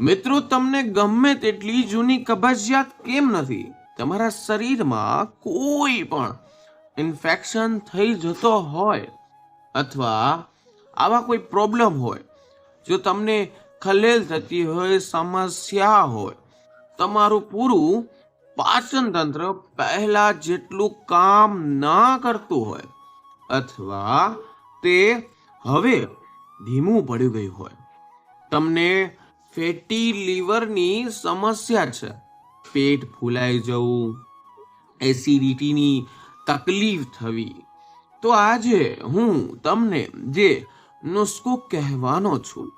મિત્રો, તમને ગમે તેટલી જૂની કબજિયાત કેમ નથી, તમારા શરીરમાં કોઈ પણ ઇન્ફેક્શન થઈ જતો હોય અથવા આવા કોઈ પ્રોબ્લેમ હોય, જો તમને ખલેલ થતી હોય, સમસ્યા હોય, તમારું પૂરું પાચન તંત્ર પહેલા જેટલું કામ ના કરતું હોય અથવા તે હવે ધીમું પડી ગયું હોય, તમને ફેટી લીવરની સમસ્યા છે, પેટ ફૂલાઈ જવું, એસિડિટીની તકલીફ થવી, તો આજે હું તમને જે નુસ્ખો કહેવાનો છું,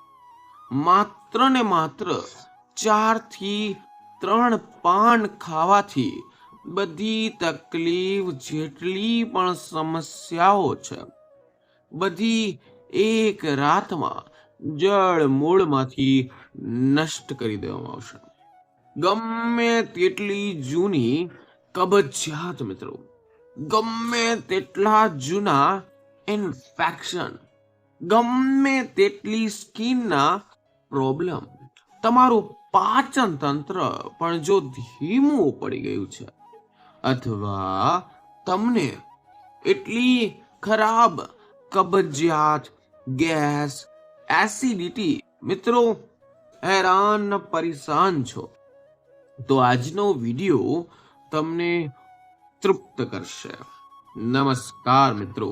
માત્ર ને માત્ર 4 થી 3 પાન ખાવાથી બધી તકલીફ જેટલી પણ સમસ્યાઓ છે બધી એક રાતમાં જળ મૂળમાંથી નષ્ટ કરી દેવામાં આવશે. ગમે તેટલી જૂની કબજિયાત મિત્રો, ગમે તેટલા જૂના ઇન્ફેક્શન, ગમે તેટલી સ્કિનના પ્રોબ્લેમ, તમારું પાચન તંત્ર પણ જો ધીમું પડી ગયું છે અથવા તમને એટલી ખરાબ કબજિયાત, ગેસ, એસિડિટી, મિત્રો હેરાન પરેશાન છો, તો આજનો વિડિયો તમને તૃપ્ત કરશે. નમસ્કાર મિત્રો,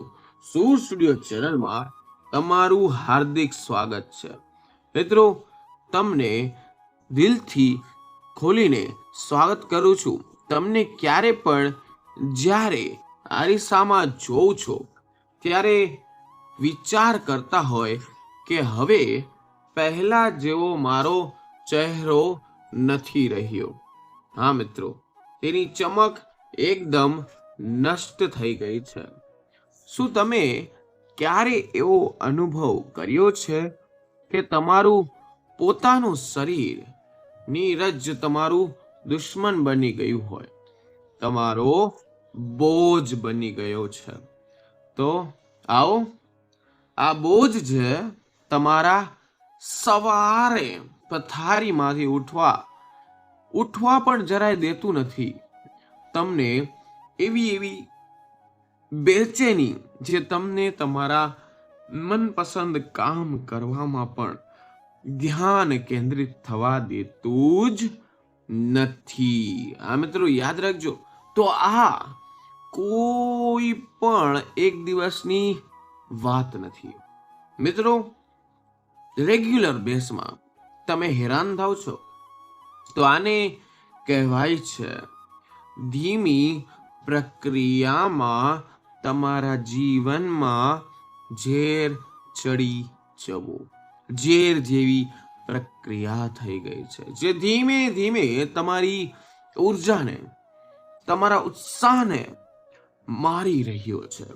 સૂર સ્ટુડિયો ચેનલમાં તમારું હાર્દિક સ્વાગત છે. મિત્રો, તમને દિલથી ખોલીને સ્વાગત કરું છું. તમને ક્યારે પણ જ્યારે અરીસામાં જોઉં છો ત્યારે વિચાર કરતા હોય કે હવે પહેલા જેવો મારો ચહેરો નથી રહ્યો. હા મિત્રો, તેની ચમક એકદમ નષ્ટ થઈ ગઈ છે. શું તમે ક્યારે એવો અનુભવ કર્યો છે કે તમારું પોતાનું શરીર નીરજ તમારું દુશ્મન બની ગયું હોય, તમારો બોજ બની ગયો છે? તો આવો, આ બોજ છે તમારા સવારે પથારીમાંથી ઉઠવા પણ જરાય દેતું નથી. તમને એવી બેચેની જે તમને તમારા મનપસંદ કામ કરવામાં પણ ધ્યાન કેન્દ્રિત થવા દેતું જ નથી. આ મિત્રો યાદ રાખજો. તો આ કોઈ પણ એક દિવસની વાત નથી. મિત્રો, રેગ્યુલર બેસમાં તમે હેરાન થાવ છો, તો આને કહેવાય છે ધીમી પ્રક્રિયામાં તમારા જીવનમાં ઝેર ચડી જવું. ઝેર જેવી પ્રક્રિયા થઈ ગઈ છે, જે ધીમે ધીમે તમારી ઉર્જાને, તમારા ઉત્સાહને મારી રહ્યો છે,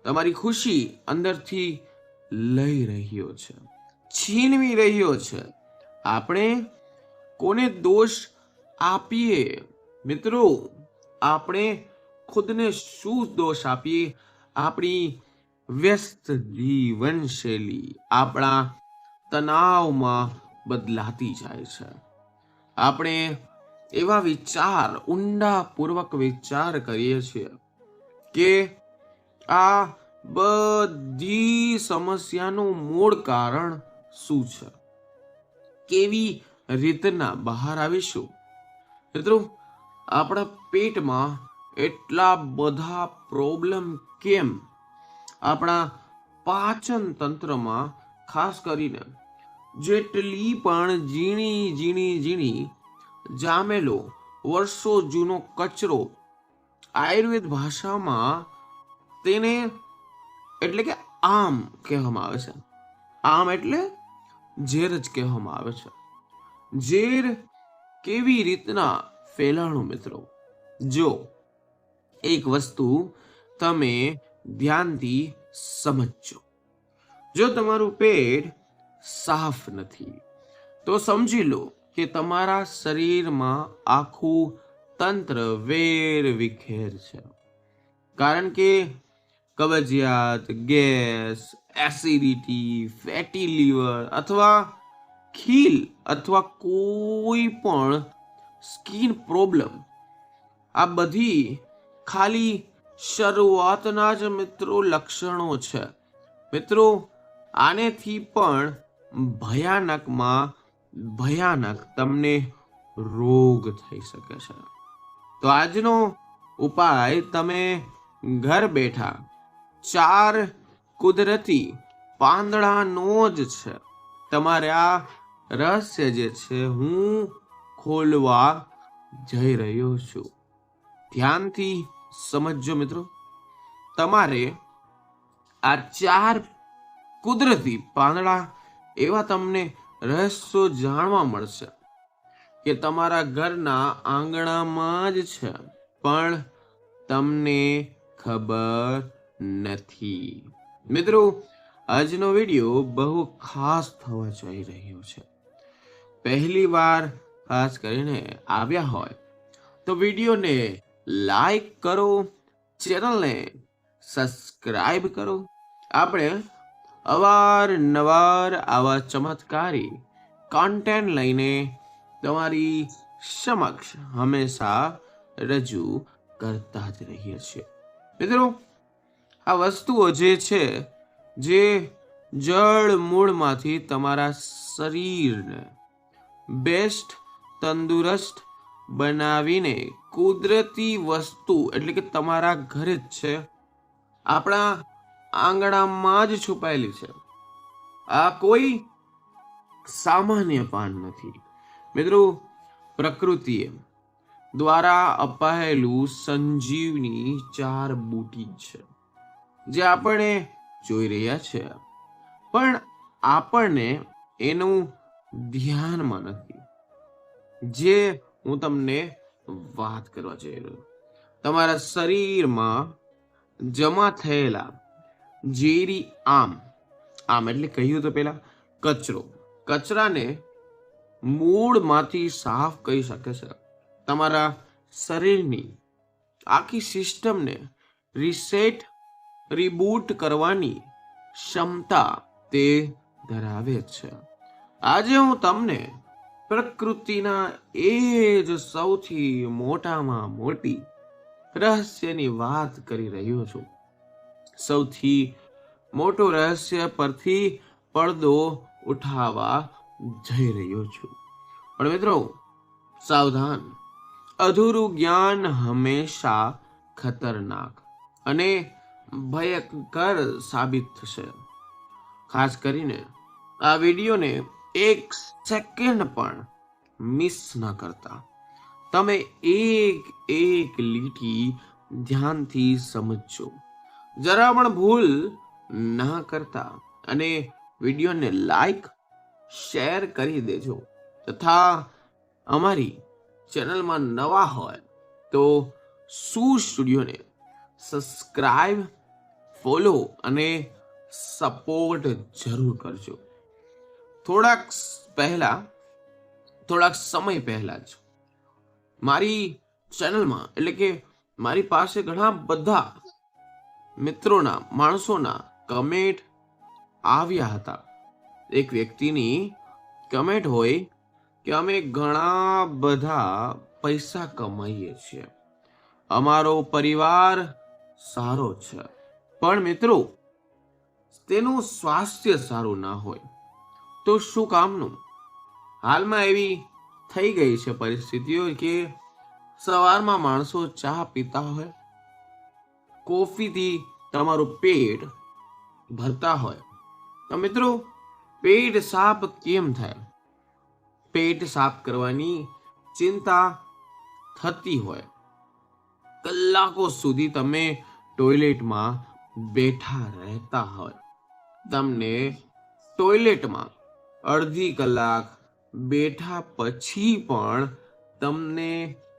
તમારી ખુશી અંદરથી લઈ રહ્યો છે, છીનવી રહ્યો છે. આપણે કોને દોષ આપીએ મિત્રો? આપણે ખુદને શું દોષ આપીએ? આપણી વ્યસ્ત જીવનશૈલી આપણા તણાવમાં બદલાતી જાય છે. આપણે એવા વિચાર, ઊંડાપૂર્વક વિચાર કરીએ છીએ કે આ બધી સમસ્યાનું મૂળ કારણ શું છે, કેવી રીતના બહાર આવીશું. મિત્રો, આપણા પેટમાં એટલા બધા પ્રોબ્લેમ કેમ? આપણા પાચન તંત્રમાં ખાસ કરીને જેટલી પણ ઝીણી જામેલો વર્ષો જૂનો કચરો, આયુર્વેદ ભાષામાં તેને એટલે કે આમ કહેવામાં આવે છે. આમ એટલે ઝેર જ કહેવામાં આવે છે. ઝેર કેવી રીતના ફેલાણું મિત્રો? જો એક વસ્તુ તમે ધ્યાનથી સમજજો. જો તમારું પેટ સાફ નથી, તો સમજી લો કે તમારા શરીરમાં આખું તંત્ર વેર વિખેર છે. કારણ કે કબજિયાત, ગેસ, એસિડિટી, ફેટી લીવર અથવા ખીલ અથવા કોઈ પણ સ્કિન પ્રોબ્લેમ, આ બધી ખાલી શરૂઆતના જ મિત્રો લક્ષણો છે. મિત્રો, આનેથી પણ ભયાનક તમને રોગ થઈ શકે છે. તો આજનો ઉપાય તમે ઘર બેઠા 4 કુદરતી પાંદડાનો જ છે. તમારે આ રહસ્ય જે છે હું ખોલવા જઈ રહ્યો છું. ધ્યાનથી સમજજો મિત્રો. તમારે આ 4 કુદરતી પાંદડા એવા તમને રહસ્યો જાણવા મળશે કે તમારા ઘરના આંગણામાં જ છે, પણ તમને ખબર નથી. મિત્રો, આજનો વિડીયો બહુ ખાસ થવા જઈ રહ્યો છે. પહેલી વાર ખાસ કરીને આવ્યા હોય તો વિડીયોને લાઈક કરો, ચેનલને સબસ્ક્રાઇબ કરો. આપણે અવારનવાર આવા ચમત્કારી કોન્ટેન્ટ લઈને તમારી સમક્ષ હંમેશા રજૂ કરતા જ રહીએ છીએ. મિત્રો, આ વસ્તુઓ જે છે જે જળ મૂળમાંથી તમારા શરીરને બેસ્ટ તંદુરસ્ત બનાવીને કુદરતી વસ્તુ એટલે કે તમારા ઘરે જ છે, આપણા આંગણામાં જ છુપાયેલી છે. આ કોઈ સામાન્ય પાન નથી. મિત્રો, પ્રકૃતિએ દ્વારા અપાયેલું સંજીવની 4 બૂટી છે જે આપણે જોઈ રહ્યા છે, પણ આપણને એનું ધ્યાનમાં નથી. જે હું તમને વાત કરવા જઈ રહ્યો, તમારા શરીરમાં જમા થયેલા ઝેરી આમ એટલે કહ્યું તો પેલા કચરાને મૂળમાંથી સાફ કરી શકે છે. તમારા શરીરની આખી સિસ્ટમને રીબૂટ કરવાની ક્ષમતા તે ધરાવે છે. આજે હું તમને પ્રકૃતિના એ જ સૌથી મોટામાં મોટી રહસ્યની વાત કરી રહ્યો છું. સૌથી મોટો રહસ્ય પરથી પડદો ઉઠાવવા જઈ રહ્યો છું. પણ મિત્રો, સાવધાન, અધૂરું જ્ઞાન હંમેશા ખતરનાક અને ભયંકર સાબિત થશે. ખાસ કરીને આ વિડીયોને 1 સેકન્ડ પણ મિસ ન કરતા. તમે એક લીટી ધ્યાનથી સમજજો, જરા પણ ભૂલ ના કરતા, અને વિડીયોને લાઈક શેર કરી દેજો. તથા અમારી ચેનલમાં નવા હોય તો સ્ટુડિયોને સબસ્ક્રાઇબ, ફોલો અને સપોર્ટ જરૂર કરજો. થોડાક સમય પહેલા જ મારી ચેનલમાં એટલે કે મારી પાસે ઘણા બધા માણસોના કમેન્ટ આવ્યા હતા. એક વ્યક્તિની કમેન્ટ હોય કે અમે ઘણા બધા પૈસા કમાઈએ છીએ, અમારો પરિવાર સારો છે, પણ મિત્રો તેનું સ્વાસ્થ્ય સારું ના હોય તો શું કામનું? હાલમાં એવી થઈ ગઈ છે પરિસ્થિતિઓ કે સવારમાં માણસો ચા પીતા હોય, કોફીથી તમારું પેટ ભરતા હોય, તો મિત્રો પેટ સાફ કેમ થાય? પેટ સાફ કરવાની ચિંતા થતી હોય, કલાકો સુધી તમે ટોયલેટમાં બેઠા રહેતા હોય, તમને ટોયલેટમાં અડધી કલાક બેઠા પછી પણ તમને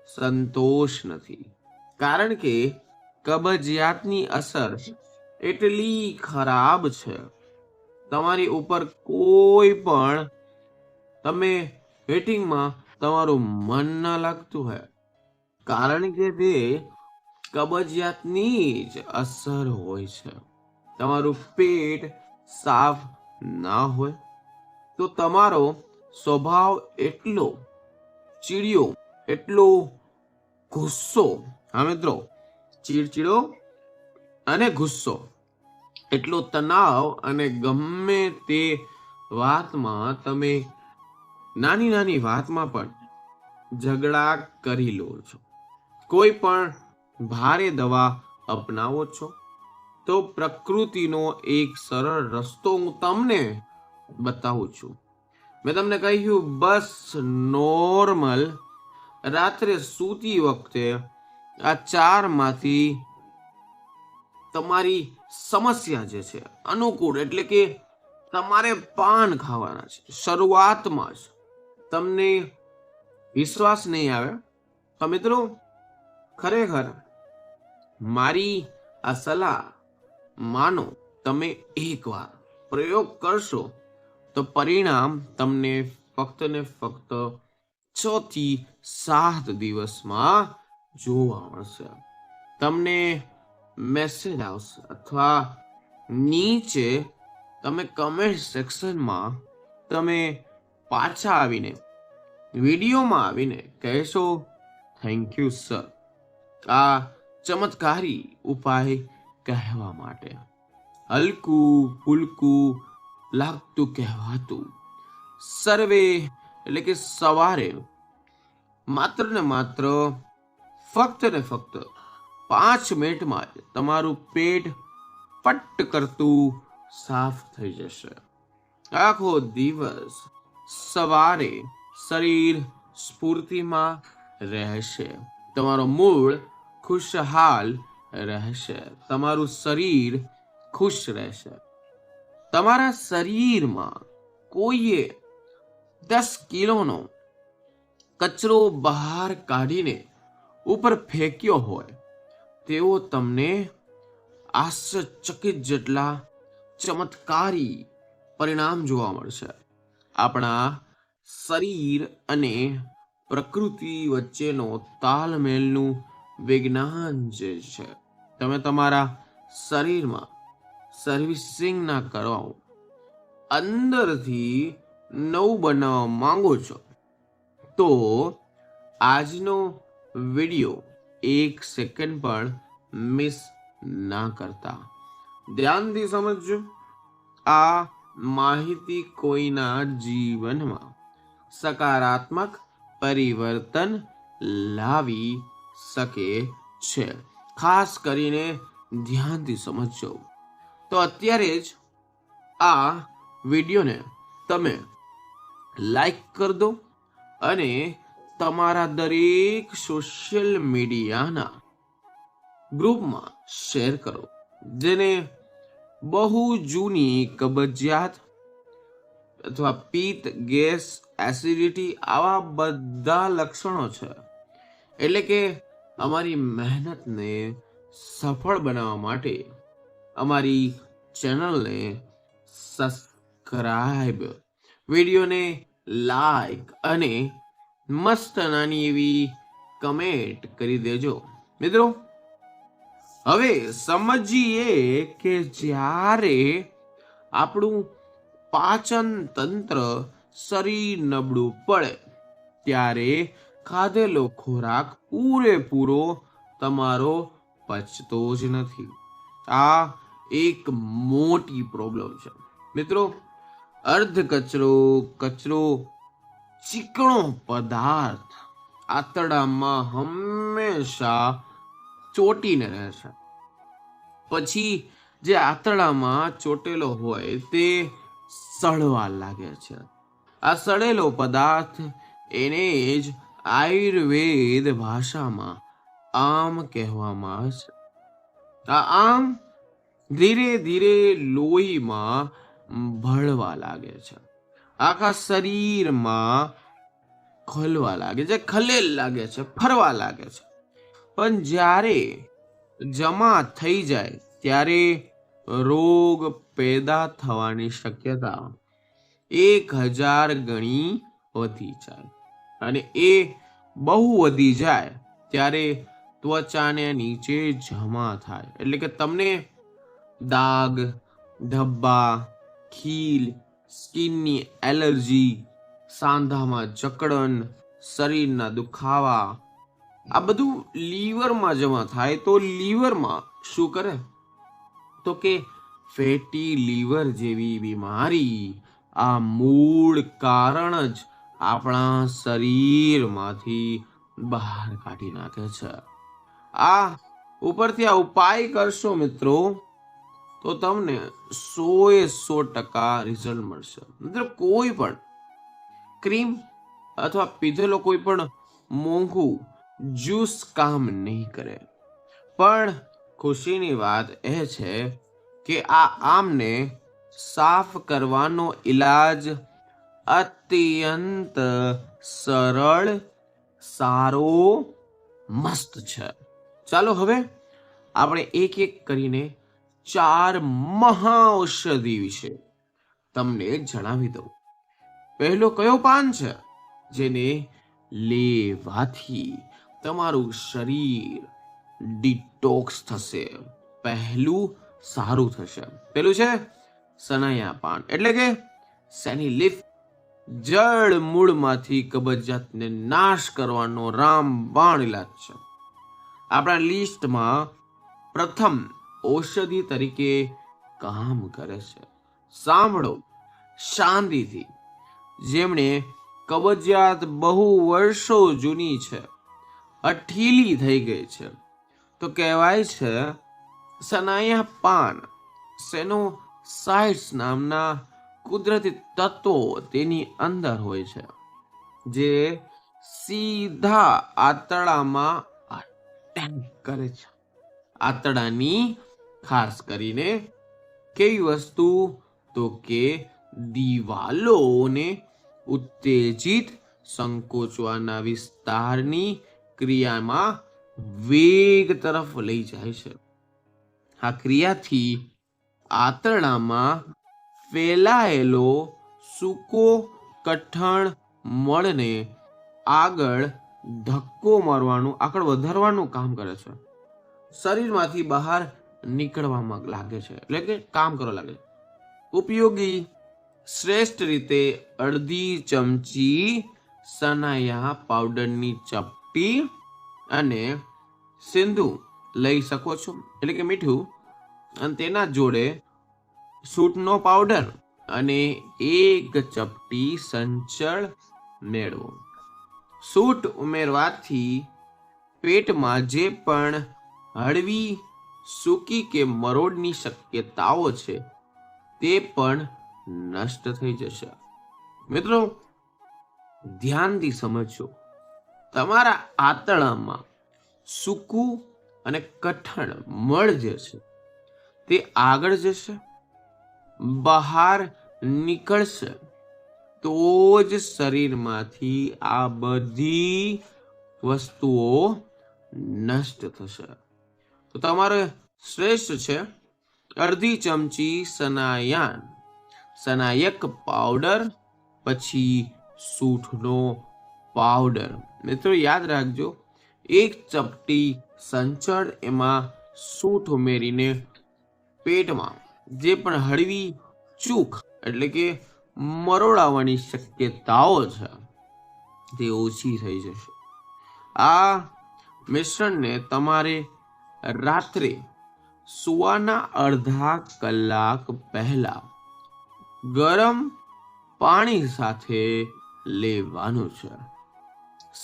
સંતોષ નથી, કારણ કે કબજિયાતની અસર એટલી ખરાબ છે તમારી ઉપર. કોઈ પણ તમે મીટિંગમાં તમારું મન ના લાગતું હોય, કારણ કે તે કબજિયાતની જ અસર હોય છે. તમારું પેટ સાફ ના હોય તો તમારો સ્વભાવ એટલો ચીડિયો, એટલો ગુસ્સો, હા મિત્રો, ચીડચીડો અને ગુસ્સો, એટલો તણાવ, અને ગમે તે વાતમાં તમે નાની નાની વાતમાં પણ ઝઘડા કરી લો છો. કોઈ પણ ભારે દવા અપનાવો છો, તો પ્રકૃતિનો એક સરળ રસ્તો હું તમને બતાવું છું. મેં તમને કહ્યું, બસ નોર્મલ રાત્રે સૂતી વખતે આ 4માંથી તમારી સમસ્યા જે છે અનુકૂળ, એટલે કે તમારે પાન ખાવાના છે. શરૂઆતમાં જ તમને વિશ્વાસ નહીં આવે, તો મિત્રો ખરેખર મારી આ સલાહ માનો. તમે એકવાર પ્રયોગ કરશો તો પરિણામ તમને ફક્ત ને ફક્ત 6 થી 7 દિવસમાં જોવા મળશે. તમને મેસેજ આવશે, અથવા નીચે તમે કમેન્ટ સેક્શનમાં તમે પાછા આવીને વિડીયોમાં આવીને કહેશો, થેન્ક યુ સર, આ ચમત્કારી ઉપાય કહેવા માટે. હલકું ફુલકું લાગતું કહેવાતું સર્વે, એટલે કે સવારે માત્ર ને માત્ર ફક્ત ને ફક્ત 5 મિનિટમાં જ તમારું પેટ પટ કરતું સાફ થઈ જશે. આખો દિવસ સવારે શરીર સ્ફૂર્તિમાં રહેશે, તમારો મૂડ ખુશહાલ રહેશે, તમારું શરીર ખુશ રહેશે. તમારા શરીરમાં કોઈએ 10 કિલોનો કચરો બહાર કાઢીને ઉપર ફેંક્યો હોય તેવો તમને આશ્ચર્યચકિત જેટલા ચમત્કારી પરિણામ જોવા મળશે. આપણા શરીર અને પ્રકૃતિ વચ્ચેનો તાલમેલનું વિજ્ઞાન જે છે, તમે તમારા શરીરમાં સર્વિસિંગ ના કરો, અંદરથી નવું બનાવવા માંગો છો, તો આજનો વિડિયો 1 સેકન્ડ પણ મિસ ના કરતા ધ્યાનથી સમજજો. આ માહિતી કોઈના જીવનમાં સકારાત્મક પરિવર્તન લાવી શકે છે. ખાસ કરીને ધ્યાનથી સમજજો. તો અત્યારે જ આ વિડીયોને તમે લાઈક કરી દો અને તમારા દરેક સોશિયલ મીડિયાના ગ્રુપમાં શેર કરો. જેને બહુ જૂની કબજિયાત અથવા પિત્ત, ગેસ, એસિડિટી આવા બધા લક્ષણો છે, એટલે કે અમારી મહેનતને સફળ બનાવવા માટે અમારી ચેનલને સબસ્ક્રાઇબ, વિડીયોને લાઈક અને મસ્ત નાની એવી કમેન્ટ કરી દેજો. મિત્રો, હવે સમજીએ કે જ્યારે આપણું પાચન તંત્ર શરીર નબળું પડે ત્યારે ખાધેલો ખોરાક પૂરેપૂરો તમારો પચતો જ નથી. આ એક મોટી પ્રોબ્લેમ છે મિત્રો. અર્ધ કચરો, ચીકણો પદાર્થ આંતરડામાં હંમેશા ચોટીને રહેશે. પછી જે આંતરડામાં ચોટેલો હોય તે સડવા લાગે છે. આ સડેલો પદાર્થ એને જ આયુર્વેદ ભાષામાં આમ કહેવામાં આવે છે. આ આમ ધીરે ધીરે લોહીમાં ભળવા લાગે છે, આખા શરીરમાં ખોલવા લાગે છે, ખલેલ લાગે છે, ફરવા લાગે છે. પણ જ્યારે જમા થઈ જાય ત્યારે રોગ પેદા થવાની શક્યતા 1000 ગણી વધી જાય. અને એ બહુ વધી જાય ત્યારે ત્વચાને નીચે જમા થાય, એટલે કે તમને દાગ, ધબ્બા, ખીલ, સ્કિનની એલર્જી, સાંધામાં જકડન, શરીરના દુખાવા, આ બધું લીવરમાં જમા થાય તો લીવરમાં શું કરે તો કે ફેટી લીવર જેવી બીમારી આ મૂળ કારણ જ આપણા શરીરમાંથી બહાર કાઢી નાખે છે. આ ઉપરથી આ ઉપાય કરશો મિત્રો તો તમને 100% રિઝલ્ટ મળશે. મિત્રો કોઈ પણ ક્રીમ અથવા પીધેલો કોઈ પણ મોંઘું જ્યુસ કામ નહીં કરે. પણ ખુશીની વાત એ છે કે આ આમને સાફ કરવાનો ઈલાજ અત્યંત સરળ, સારો, મસ્ત છે. ચાલો હવે આપણે એક એક કરીને 4 મહાઔષધિ વિશે તમને જણાવી દઉં. પહેલો કયો પાન છે જેને લેવાથી તમારું શરીર ડિટોક્સ થશે, પહેલું સારું થશે? પેલું છે સનાયા પાન, એટલે કે સેની લીફ. જળ મૂળમાંથી કબજિયાતને નાશ કરવાનો રામબાણ ઇલાજ છે. આપણા લિસ્ટમાં પ્રથમ ઔષધિ તરીકે કામ કરે છે. સાંભળો શાંતિથી. જેમણે કબજિયાત બહુ વર્ષો જૂની છે, અઠીલી થઈ ગઈ છે, તો કહેવાય છે સનાયા પાન. સેનોસાઇટ્સ નામના કુદરતી તત્વો તેની અંદર હોય છે જે સીધા આંતરડામાં અટેક કરે છે. આંતરડાની ખાસ કરીને કેવી વસ્તુ તો કે દિવાલોને ઉત્તેજિત સંકોચવાના વિસ્તારની ક્રિયામાં વેગ તરફ લઈ જાય છે. આ ક્રિયાથી આંતરડામાં ફેલાયેલો સૂકો કઠણ મળને આગળ વધારવાનું કામ કરે છે. શરીરમાંથી બહાર નીકળવામાં લાગે છે, એટલે કે કામ કરવા લાગે છે. ઉપયોગી શ્રેષ્ઠ રીતે અડધી ચમચી સનાયા પાવડરની ચપટી અને સિંધુ લઈ શકો છો, એટલે કે મીઠું, અને તેના જોડે સૂંઠનો પાવડર અને 1 ચપટી સંચળ મેળવો. સૂંઠ ઉમેરવાથી પેટમાં જે પણ હળવી, સૂકી કે મરોડની શક્યતાઓ છે તે પણ નષ્ટ થઈ જશે. મિત્રો ધ્યાનથી સમજો. તમારા આંતરડામાં સૂકું અને કઠણ મળ જે છે તે આગળ જશે, બહાર નીકળશે, તો જ શરીરમાંથી આ બધી વસ્તુઓ નષ્ટ થશે. તો તમારે શ્રેષ્ઠ છે અડધી ચમચી સનાયક પાવડર, પછી સૂંઠનો પાવડર. મિત્રો યાદ રાખજો, 1 ચપટી સંચળ, એમાં સૂંઠ ઉમેરીને પેટમાં જે પણ હળવી ચૂક એટલે કે મરોડાવાની શક્યતાઓ છે તે ઓછી થઈ જશે. આ મિશ્રણને તમારે રાત્રે સુવાના અડધા કલાક પહેલા ગરમ પાણી સાથે લેવાનું છે.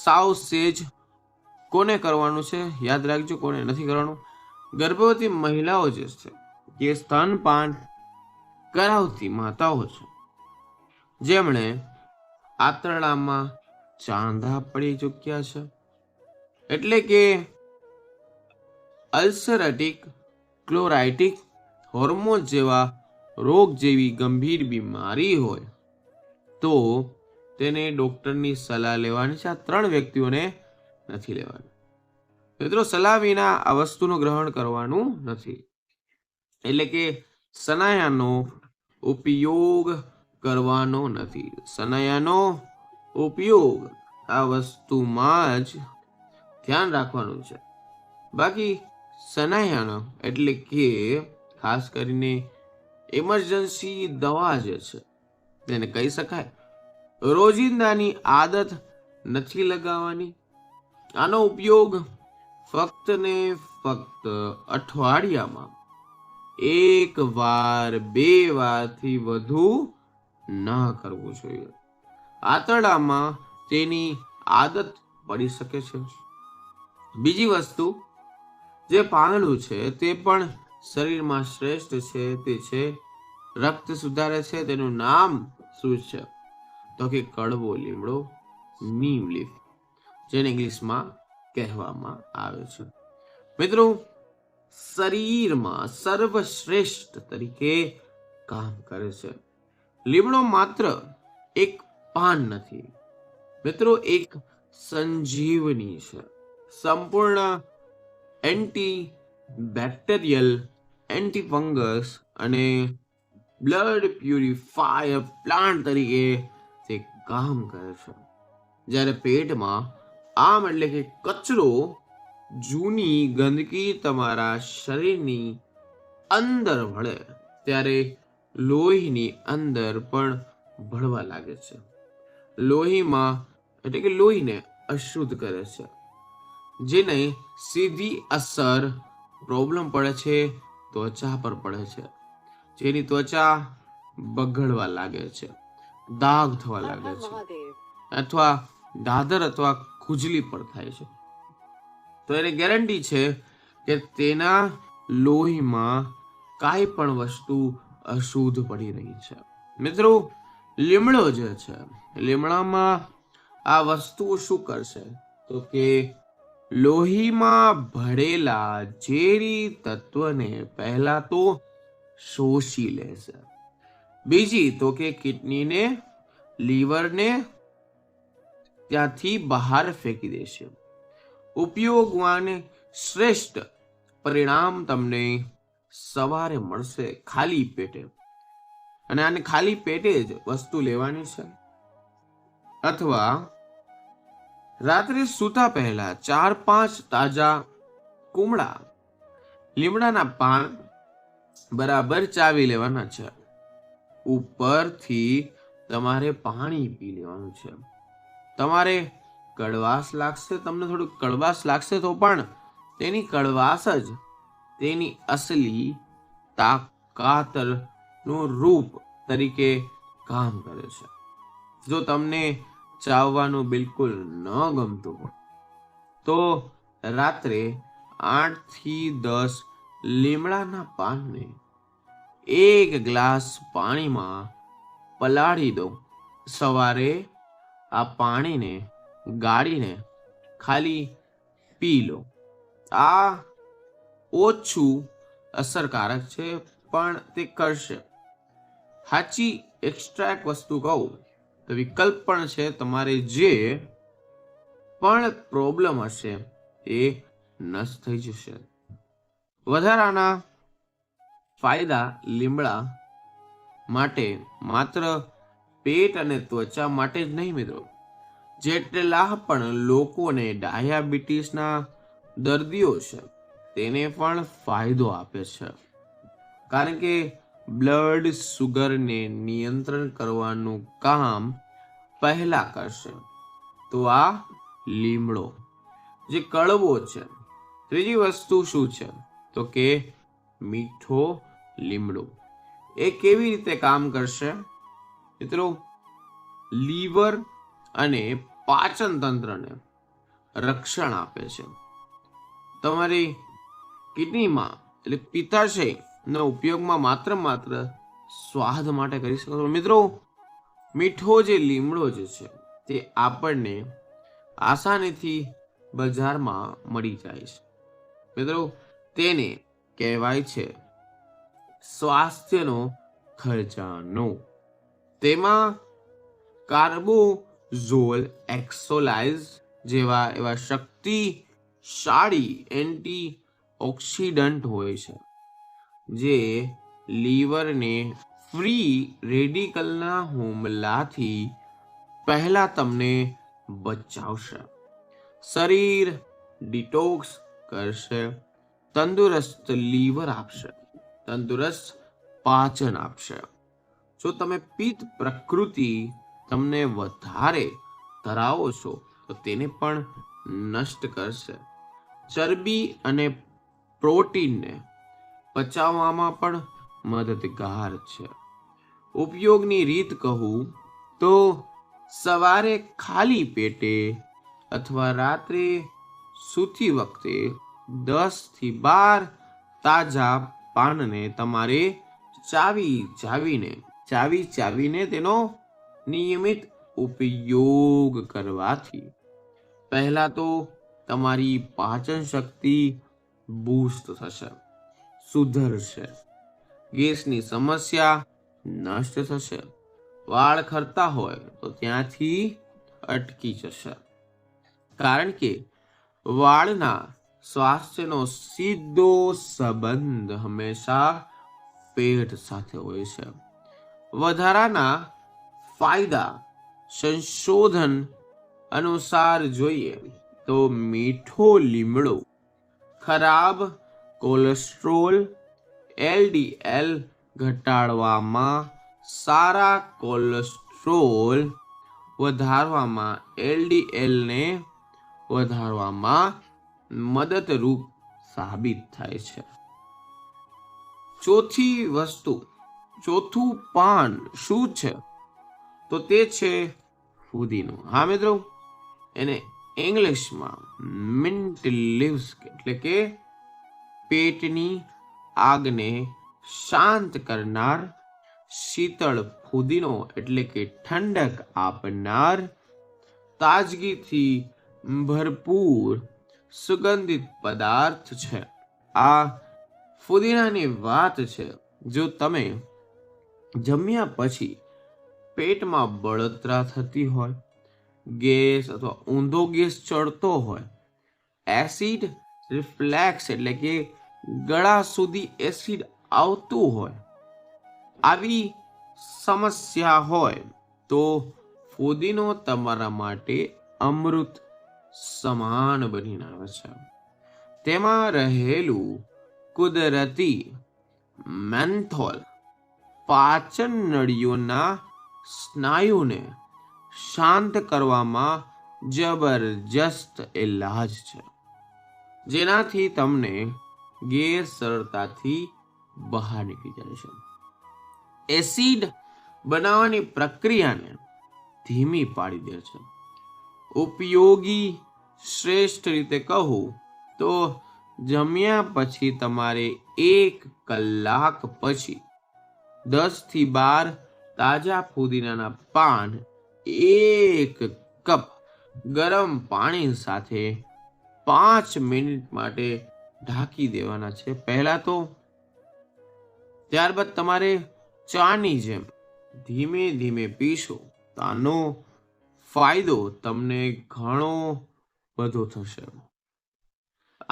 સાવ સેજ. કોને કરવાનું છે યાદ રાખજો, કોને નથી કરવાનું? ગર્ભવતી મહિલાઓ જે છે, જે સ્તનપાન કરાવતી માતાઓ છે, જેમણે આંતરડામાં ચાંદા પડી ચૂક્યા છે, એટલે કે અલ્સરેટિક ક્લોરાઇટિક હોર્મોન જેવા રોગ જેવી ગંભીર બીમારી હોય તો તેને ડોક્ટરની સલાહ લેવાની છે. આ 3 વ્યક્તિઓને નથી લેવાની. મિત્રો સલાહ વિના આ વસ્તુનું ગ્રહણ કરવાનું નથી. એટલે કે સનાયાનો ઉપયોગ કરવાનો નથી. સનાયાનો ઉપયોગ આ વસ્તુમાં જ ધ્યાન રાખવાનું છે. બાકી સનાયાનો એટલે કે ખાસ કરીને ઇમરજન્સી દવા જે છે તેને કહી શકાય રોજિંદાની આદત નથી લગાવવાની. આનો ઉપયોગ ફક્ત ને ફક્ત અઠવાડિયામાં એક વાર 2 વારથી વધુ ન કરવું જોઈએ. આંતરડામાં તેની આદત પડી શકે છે. બીજી વસ્તુ, જે પાંદડું છે તે પણ શરીરમાં શ્રેષ્ઠ છે. તે છે રક્ત સુધારે છે. તેનું નામ શું છે? તો કે કડવો લીમડો, નીમ લીફ, જેને ઇંગ્લિશમાં કહેવામાં આવે છે. મિત્રો, શરીરમાં સર્વશ્રેષ્ઠ તરીકે કામ કરે છે. લીમડો માત્ર એક પાન નથી મિત્રો, એક સંજીવની છે. સંપૂર્ણ એન્ટી બેક્ટેરિયલ, એન્ટી ફંગસ અને બ્લડ પ્યુરિફાયર પ્લાન્ટ તરીકે તે કામ કરે છે. જ્યારે પેટમાં એટલે કે કચરો, જૂની ગંદકી તમારા શરીરની અંદર ભળે ત્યારે લોહીની અંદર પણ ભળવા લાગે છે. લોહીમાં એટલે કે લોહીને અશુદ્ધ કરે છે, જેને સીધી અસર પ્રોબ્લેમ પડે છે ત્વચા પર પડે છે. જેની ત્વચા બગડવા લાગે છે, દાગ થવા લાગે છે, અથવા દાદર અથવા ખુજલી પણ થાય છે. તો એને ગેરંટી છે કે તેના લોહીમાં કાંઈ પણ વસ્તુ અશુદ્ધ પડી રહી છે. મિત્રો, લીમડો જે છે, લીમડામાં આ વસ્તુ શું કરશે? તો કે લોહીમાં ભળેલા ઝેરી તત્વને પહેલા તો શોષી લેશે. બીજી તો કે કિડનીને, લીવરને ત્યાંથી બહાર ફેંકી દેશે. ઉપયોગવાને શ્રેષ્ઠ પરિણામ તમને સવારે મળશે ખાલી પેટે. અને આને ખાલી પેટે જ વસ્તુ લેવાની છે. અથવા રાત્રે સૂતા પહેલા 4-5 તાજા કુમળા લીમડાના પાન બરાબર ચાવી લેવાના છે. ઉપરથી તમારે પાણી પી લેવાનું છે. તમારે કડવાશ લાગશે, તમને થોડું કડવાશ લાગશે તો પણ તેની કડવાશ જ તેની અસલી તાકાતનું રૂપ તરીકે કામ કરે છે. જો તમને ચાવવાનું બિલકુલ ન ગમતું હોય તો રાત્રે 8 થી 10 લીમડાના પાનને 1 ગ્લાસ પાણીમાં પલાળી દો. સવારે આ પાણીને ગાળીને ખાલી પી લો. આ ઓછું અસરકારક છે, પણ તે કરશે. સાચી એક્સ્ટ્રા વસ્તુ કહું તો વિકલ્પ પણ છે. તમારે જે પણ પ્રોબ્લેમ હશે એ નષ્ટ થઈ જશે. વધારાના ફાયદા લીમડા માટે માત્ર પેટ અને ત્વચા માટે જ નહીં મિત્રો, જેટલા પણ લોકોને ડાયાબિટીસના દર્દીઓ છે તેને પણ ફાયદો આપે છે. કારણ કે બ્લડ સુગરને નિયંત્રણ કરવાનું કામ પહેલા કરશે. તો આ લીમડો જે કડવો છે. ત્રીજી વસ્તુ શું છે? તો કે મીઠો લીમડો. એ કેવી રીતે કામ કરશે મિત્રો? લીવર અને પાચન તંત્રને રક્ષણ આપે છે. તમારી કિડનીમાં એટલે પિત્તાશયનો ઉપયોગમાં માત્ર સ્વાદ માટે કરી શકો છો. મિત્રો, મીઠો જે લીમડો જે છે તે આપણને આસાનીથી બજારમાં મળી જાય છે. મિત્રો, તેને કહેવાય છે સ્વાસ્થ્યનો ખજાનો. તેમાં કાર્બોઝોલ, એક્સોલાઇઝ જેવા એવા શક્તિશાળી એન્ટી ઓક્સિડન્ટ હોય છે, જે લીવરને ફ્રી રેડિકલના હુમલાથી પહેલા તમને બચાવશે. શરીર ડિટોક્સ કરશે, તંદુરસ્ત લીવર આપશે, તંદુરસ્ત પાચન આપશે. જો તમે પિત્ત પ્રકૃતિ તમને વધારે ધરાવો છો તો તેને પણ નષ્ટ કરશે. ચરબી અને પ્રોટીનને પચાવવામાં પણ મદદગાર છે. ઉપયોગની રીત કહું તો સવારે ખાલી પેટે અથવા રાત્રે સૂતી વખતે 10 થી 12 તાજા પાનને તમારે ચાવીને તેનો નિયમિત ઉપયોગ કરવાથી પહેલા તો તમારી પાચન શક્તિ બૂસ્ટ થશે, સુધરશે, ગેસની સમસ્યા નષ્ટ થશે, વાળ ખરતા હોય તો ત્યાંથી અટકી જશે. કારણ કે વાળના સ્વાસ્થ્યનો સીધો સંબંધ હંમેશા પેટ સાથે હોય છે. વધારાના ફાયદા સંશોધન અનુસાર જોઈએ તો મીઠો લીમડો ખરાબ કોલેસ્ટ્રોલ LDL ઘટાડવામાં, સારા કોલેસ્ટ્રોલ વધારવામાં, LDL ને વધારવામાં મદદરૂપ સાબિત થાય છે. ચોથું પાન શું છે તો તે છે ફુદીનો. હા મિત્રો, એને ઇંગ્લિશમાં મિન્ટ લીવ્સ એટલે કે પેટની આગને શાંત કરનાર, શીતળ ફુદીનો એટલે કે ઠંડક આપનાર, તાજગીથી ભરપૂર સુગંધિત પદાર્થ છે. આ ફુદીનાની વાત છે. જો તમે જમ્યા પછી પેટમાં બળતરા થતી હોય, ગેસ અથવા ઊંધો ગેસ ચડતો હોય, એસિડ રિફ્લેક્સ એટલે કે ગળા સુધી એસિડ આવતું હોય, આવી સમસ્યા હોય તો ફુદીનો તમારા માટે અમૃત સમાન બનીને આવે છે. તેમાં રહેલું કુદરતી મેન્થોલ પાચન નળીઓના સ્નાયુને શાંત કરવામાં જબરજસ્ત ઇલાજ છે, જેનાથી તમને ગેસ સરળતાથી બહાર નીકળી જાય છે. એસિડ બનાવવાની પ્રક્રિયાને ધીમી પાડી દે છે. ઉપયોગી શ્રેષ્ઠ રીતે કહું તો જમ્યા પછી તમારે 1 કલાક પછી 10 થી 12 તાજા ફુદીનાના પાન 1 કપ ગરમ પાણી સાથે 5 મિનિટ માટે ઢાંકી દેવાના છે પહેલા તો. ત્યારબાદ તમારે ચાની જેમ ધીમે ધીમે પીશો તો આનો ફાયદો તમને ઘણો બધો થશે.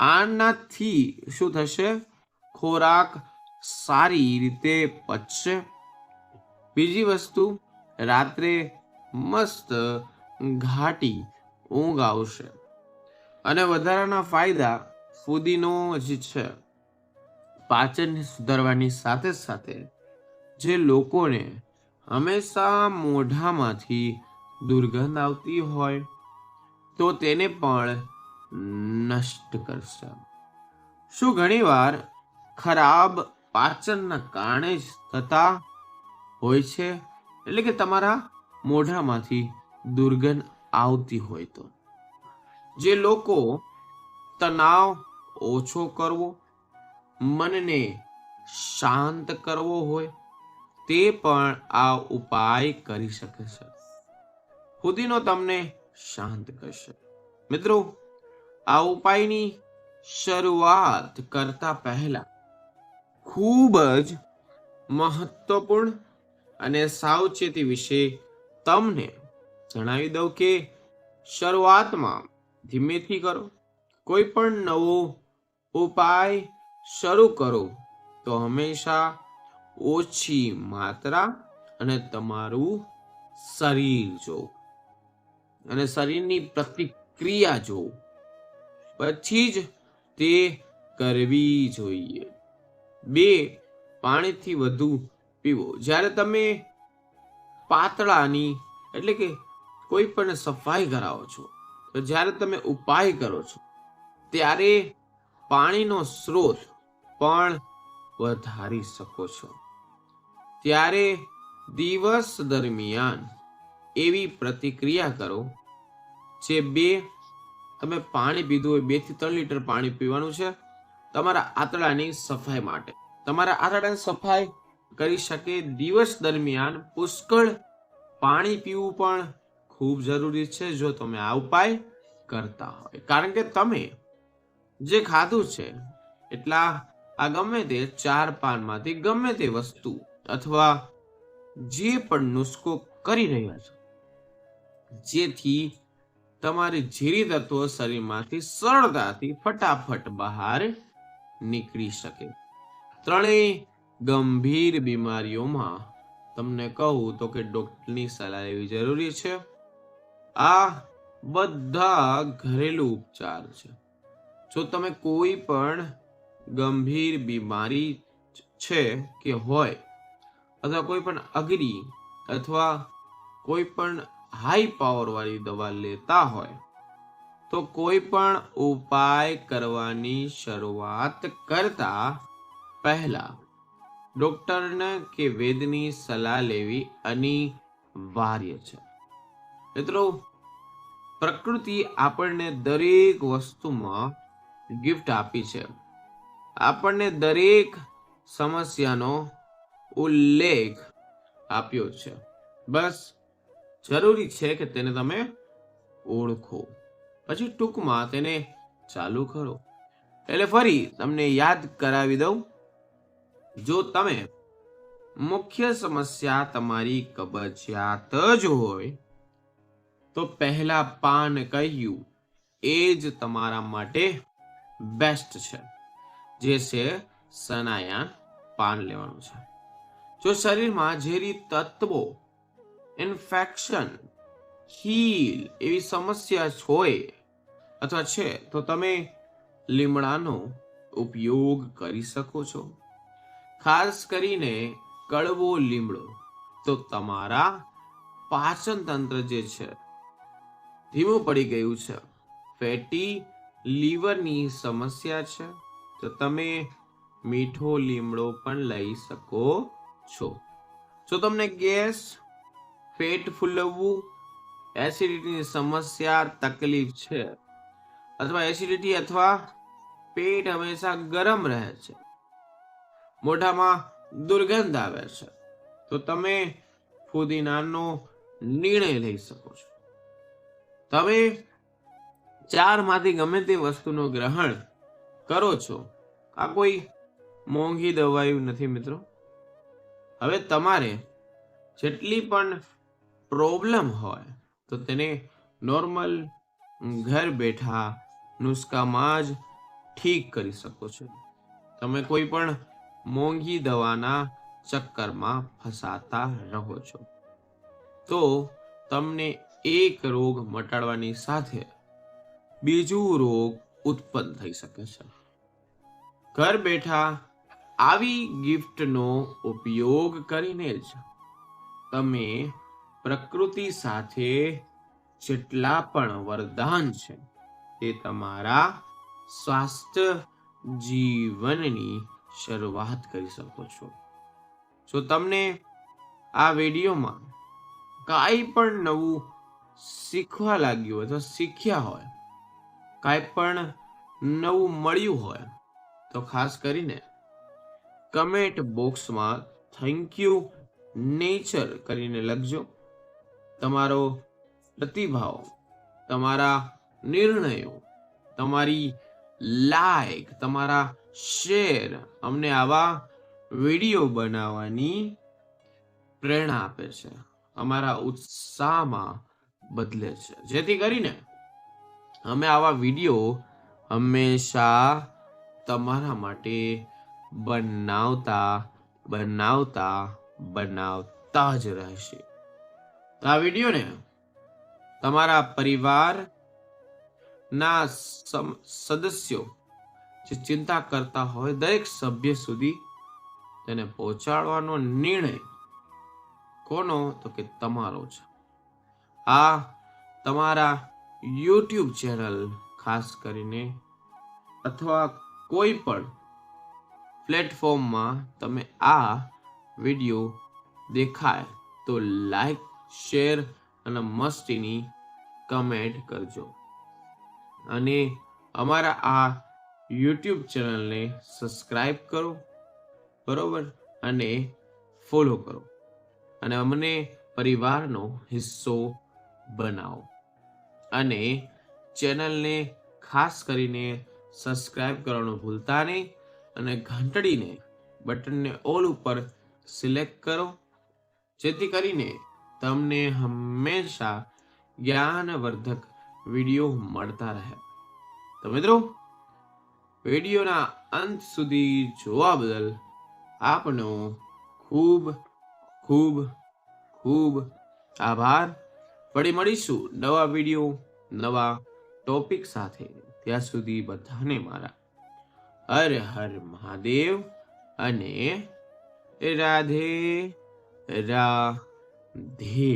આનાથી શું થશે? ખોરાક સારી રીતે પચશે. બીજી વસ્તુ, રાત્રે મસ્ત ઘાટી ઊંઘ આવશે. અને વધારાના ફાયદા, ફુદીનો જે છે પાચનને સુધારવાની સાથે સાથે જે લોકોને હંમેશા મોઢામાંથી દુર્ગંધ આવતી હોય તો તેને પણ નષ્ટ કરશે. શું ઘણીવાર ખરાબ પાચનના કારણે જ થતા હોય છે, એટલે કે તમારા મોઢામાંથી દુર્ગંધ આવતી હોય તો. જે લોકો તણાવ ઓછો કરવો, મનને શાંત કરવો હોય તે પણ આ ઉપાય કરી શકે છે. ફુદીનો તમને શાંત કરશે. મિત્રો, આ ઉપાયની શરૂઆત કરતા પહેલા ખૂબ જ મહત્વપૂર્ણ અને સાવચેતી વિશે તમને જણાવી દઉં કે શરૂઆતમાં ધીમેથી કરો. કોઈ પણ નવો ઉપાય શરૂ કરો તો હંમેશા ઓછી માત્રા અને તમારું શરીર જોવું અને શરીરની પ્રતિક્રિયા જોવું, પછી જ તે કરવી જોઈએ. 2, પાણીથી વધુ પીવો. જ્યારે તમે પાતળાની એટલે કે કોઈ પણ સફાઈ કરાવો છો, તો જ્યારે તમે ઉપાય કરો છો ત્યારે પાણીનો સ્ત્રોત પણ વધારી શકો છો. ત્યારે દિવસ દરમિયાન એવી પ્રતિક્રિયા કરો જે તમે પાણી પીધું હોય 2 થી 3 લીટર પાણી પીવાનું છે તમારા આંતરડાની સફાઈ માટે. તમારા આંતરડાની સફાઈ કરી શકે દિવસ દરમિયાન પુષ્કળ પાણી પીવું પણ ખૂબ જરૂરી છે જો તમે આ ઉપાય કરતા હોય. કારણ કે તમે જે ખાધું છે એટલા આ ગમે તે 4 પાનમાંથી ગમે તે વસ્તુ અથવા જે પણ નુસ્ખો કરી રહ્યા છો જેથી તમારી ઝેરી તત્વો શરીરમાંથી સરળતાથી ફટાફટ બહાર નીકળી શકે. ત્રણેય ગંભીર બીમારીઓમાં તમને કહું તો કે ડોક્ટરની સલાહ લેવી જરૂરી છે. આ બધા ઘરેલું ઉપચાર છે. જો તમે કોઈ પણ ગંભીર બીમારી છે કે હોય અથવા કોઈ પણ અઘરી અથવા કોઈ પણ હાઈ પાવર વાળી દવા લેતા હોય તો કોઈ પણ ઉપાય કરવાની શરૂઆત કરતા પહેલા ડોક્ટરને કે વૈદ્યની સલાહ લેવી અનિવાર્ય છે. મિત્રો, પ્રકૃતિ આપણને દરેક વસ્તુમાં ગિફ્ટ આપી છે. આપણને દરેક સમસ્યાનો ઉલ્લેખ આપ્યો છે. બસ જરૂરી છે કે તેને તમે ઓળખો, પછી ટૂંકમાં તેને ચાલુ કરો. એટલે ફરી તમને યાદ કરાવી દઉં, જો તમે મુખ્ય સમસ્યા તમારી કબજિયાત જ હોય તો પહેલા પાન કહ્યું એ જ તમારા માટે બેસ્ટ છે, જે છે સનાયાન પાન લેવાનું છે. જો શરીરમાં ઝેરી તત્વો, ઇન્ફેક્શન, હીલ એવી સમસ્યા હોય અથવા છે તો તમે લીમડાનો ઉપયોગ કરી શકો છો. ખાસ કરીને કડવો લીમડો તો તમારા પાચન તંત્ર જે છે ધીમું પડી ગયું છે, ફેટી લીવરની સમસ્યા છે તો તમે મીઠો લીમડો પણ લઈ શકો છો. જો તમને ગેસ, પેટ ફૂલવવું, એસિડિટીની સમસ્યા તકલીફ છે અથવા એસિડિટી અથવા પેટ હંમેશા ગરમ રહે છે, મોઢામાં દુર્ગંધ આવે છે તો તમે ફુદીનાનો નિર્ણય લઈ શકો છો. તમે 4 માંથી ગમે તે વસ્તુનું ગ્રહણ કરો છો. આ કોઈ મોંઘી દવાઈ નથી મિત્રો. હવે તમારે જેટલી પણ પ્રોબ્લેમ હોય તો તેને નોર્મલ ઘર બેઠા નુસ્ખામાં જ ઠીક કરી શકો છો. તમે કોઈ પણ મોંઘી દવાના ચક્કરમાં ફસાતા રહો છો તો તમને એક રોગ મટાડવાની સાથે બીજું રોગ ઉત્પન્ન થઈ શકે છે. ઘર બેઠા આવી ગિફ્ટનો ઉપયોગ કરીને જ તમે પ્રકૃતિ સાથે જેટલા પણ વરદાન છે તે તમારા સ્વાસ્થ્ય જીવનની શરૂઆત કરી શકો છો. જો તમને આ વિડીયોમાં કાંઈ પણ નવું શીખવા લાગ્યું હોય તો શીખ્યા હોય, કાંઈ પણ નવું મળ્યું હોય તો ખાસ કરીને કમેન્ટ બોક્સમાં થેન્ક યુ નેચર કરીને લખજો. તમારો પ્રતિભાવ, તમારા નિર્ણયો, તમારી લાઈક, તમારા શેર અમને આવા વિડીયો બનાવવાની પ્રેરણા આપે છે, અમારા ઉત્સાહમાં બદલે છે, જેથી કરીને અમે આવા વિડીયો હંમેશા તમારા માટે બનાવતા જ રહેશે. આ વિડીયોને તમારા પરિવારના સદસ્યો જે ચિંતા કરતા હોય દરેક સભ્ય સુધી તેને પહોંચાડવાનો નિર્ણય કોનો તો કે તમારો છે. આ તમારા યુટ્યુબ ચેનલ ખાસ કરીને અથવા કોઈ પણ પ્લેટફોર્મમાં તમે આ વિડીયો દેખાય તો લાઈક, શેર અને મસ્તીની કમેન્ટ કરજો અને અમારા આ યુટ્યુબ ચેનલને સબસ્ક્રાઈબ કરો, બરોબર, અને ફોલો કરો અને અમને પરિવારનો હિસ્સો બનાવો અને ચેનલને ખાસ કરીને સબસ્ક્રાઈબ કરવાનું ભૂલતા નહીં અને ઘંટડીને બટનને ઓલ ઉપર સિલેક્ટ કરો, જેથી કરીને તમને હંમેશા જ્ઞાનવર્ધક વિડીયો મળતા રહે. તો મિત્રો, વિડીયોના અંત સુધી જોવા બદલ આપનો ખૂબ ખૂબ ખૂબ આભાર. ફરી મળીશું નવા વિડીયો, નવા ટોપિક સાથે. ત્યાં સુધી બધાને મારા હર હર મહાદેવ અને રાધે રાધે.